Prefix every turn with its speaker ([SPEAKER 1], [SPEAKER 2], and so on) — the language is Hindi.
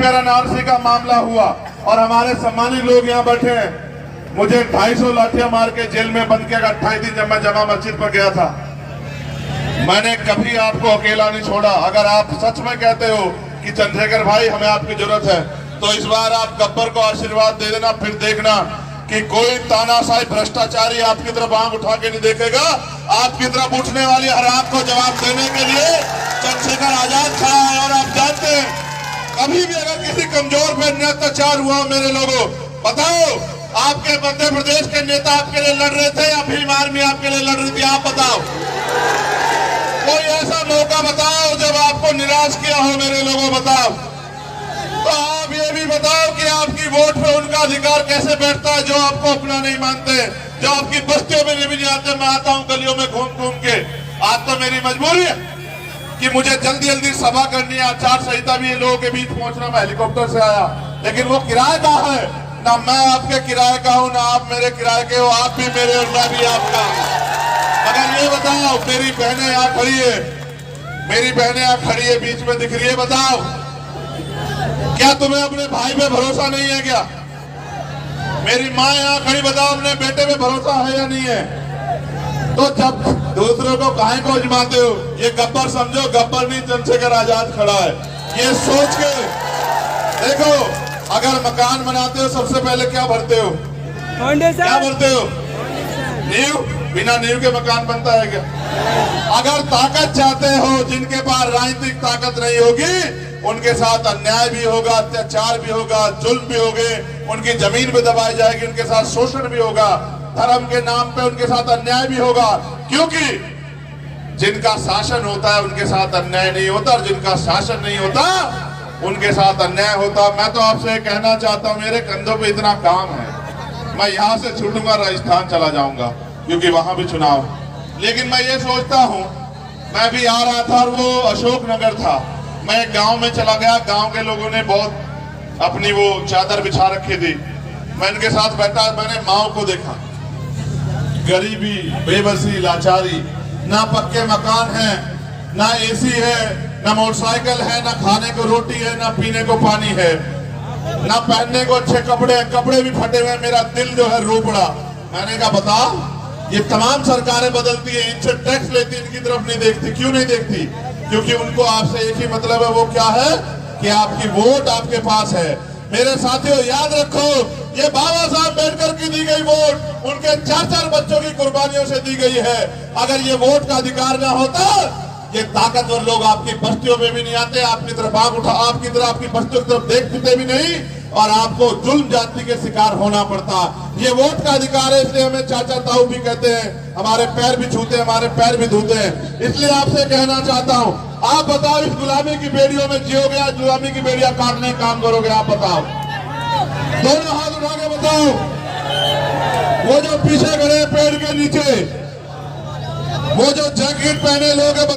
[SPEAKER 1] पर एनआरसी का मामला हुआ और हमारे सम्मानित लोग यहाँ बैठे हैं, मुझे 250 लाठियां मार के जेल में बंद किया 28 दिन जब मैं जमा मस्जिद पर गया था। मैंने कभी आपको अकेला नहीं छोड़ा। अगर आप सच में कहते हो कि चंद्रशेखर भाई हमें आपकी जरूरत है, तो इस बार आप गब्बर को आशीर्वाद दे देना, फिर देखना कि कोई तानाशाही भ्रष्टाचारी आपकी तरफ आंख उठा के नहीं देखेगा। आपकी तरफ उठने वाली हर आंख को जवाब देने के लिए चंद्रशेखर आजाद खड़ा है। और आप जानते हैं, कभी भी अगर किसी कमजोर पर अत्याचार हुआ, मेरे लोगों बताओ, आपके मध्य प्रदेश के नेता आपके लिए लड़ रहे थे या भीम आर्मी आपके लिए लड़ रही थी? आप बताओ, कोई ऐसा मौका बताओ जब आपको निराश किया हो, मेरे लोगों बताओ। तो आप ये भी बताओ कि आपकी वोट पे उनका अधिकार कैसे बैठता है जो आपको अपना नहीं मानते, जो आपकी बस्तियों में भी नहीं आते। मैं आता हूँ गलियों में घूम घूम के। आज तो मेरी मजबूरी है कि मुझे जल्दी जल्दी सभा करनी है, आचार संहिता भी लोगों के बीच पहुंचना। मैं हेलीकॉप्टर से आया, लेकिन वो किराए का है ना, मैं आपके किराए का हूँ ना आप मेरे किराए के हो। आप भी मेरे और मैं भी आपका। मगर ये बताओ, मेरी बहनें यहाँ खड़ी है, मेरी बहनें यहाँ खड़ी है, बीच में दिख रही है, बताओ क्या तुम्हें अपने भाई पे भरोसा नहीं है क्या? मेरी माँ यहाँ खड़ी, बताओ अपने बेटे पे भरोसा है या नहीं है? तो जब दूसरों को काहे को अजमाते हो? ये गब्बर समझो, गब्बर नहीं चंद्रशेखर आजाद खड़ा है। ये सोच के देखो, अगर मकान बनाते हो सबसे पहले क्या भरते हो? क्या भरते हो? नींव। बिना नींव के मकान बनता है क्या? अगर ताकत चाहते हो, जिनके पास राजनीतिक ताकत नहीं होगी उनके साथ अन्याय भी होगा, अत्याचार भी होगा, जुल्म भी होंगे, उनकी जमीन भी दबाई जाएगी, उनके साथ शोषण भी होगा, धर्म के नाम पे उनके साथ अन्याय भी होगा। क्योंकि जिनका शासन होता है उनके साथ अन्याय नहीं होता, और जिनका शासन नहीं होता उनके साथ अन्याय होता। मैं तो आपसे कहना चाहता हूँ, मेरे कंधों पे इतना काम है, मैं यहाँ से छूटूंगा, राजस्थान चला जाऊंगा क्योंकि वहां भी चुनाव। लेकिन मैं ये सोचता हूँ, मैं भी आ रहा था और वो अशोकनगर था, मैं एक गांव में चला गया। गांव के लोगों ने बहुत अपनी वो चादर बिछा रखी थी, मैं इनके साथ बैठा, मैंने माओ को देखा, गरीबी, बेबसी, लाचारी, ना पक्के मकान है, ना एसी है, ना मोटरसाइकिल है, ना खाने को रोटी है, ना पीने को पानी है, ना पहनने को अच्छे कपड़े, कपड़े भी फटे हुए। मेरा दिल जो है रो पड़ा। मैंने कहा बताओ, ये तमाम सरकारें बदलती है, इनसे टैक्स लेती, इनकी तरफ नहीं देखती। क्यों नहीं देखती? क्योंकि उनको आपसे एक ही मतलब है, वो क्या है कि आपकी वोट आपके पास है। मेरे साथियों याद रखो, ये बाबा साहब अम्बेडकर की दी गई वोट उनके 4-4 बच्चों की कुर्बानियों से दी गई है। अगर ये वोट का अधिकार ना होता, ये ताकतवर लोग आपकी बस्तियों में भी नहीं आते, आपकी तरफ आंख उठा, आपकी तरफ, आपकी बस्तियों की तरफ देखते भी नहीं, और आपको जुल्म जाति के शिकार होना पड़ता। ये वोट का अधिकार है, इसलिए हमें चाचा ताऊ भी कहते हैं, हमारे पैर भी छूते हैं, हमारे पैर भी धोते हैं। इसलिए आपसे कहना चाहता हूँ, आप बताओ, इस गुलामी की बेड़ियों में जियोगे या गुलामी की बेड़ियां काटने का काम करोगे? आप बताओ, दोनों हाथ उठा के बताओ। वो जो पीछे खड़े पेड़ के नीचे, वो जो जैकेट पहने लोग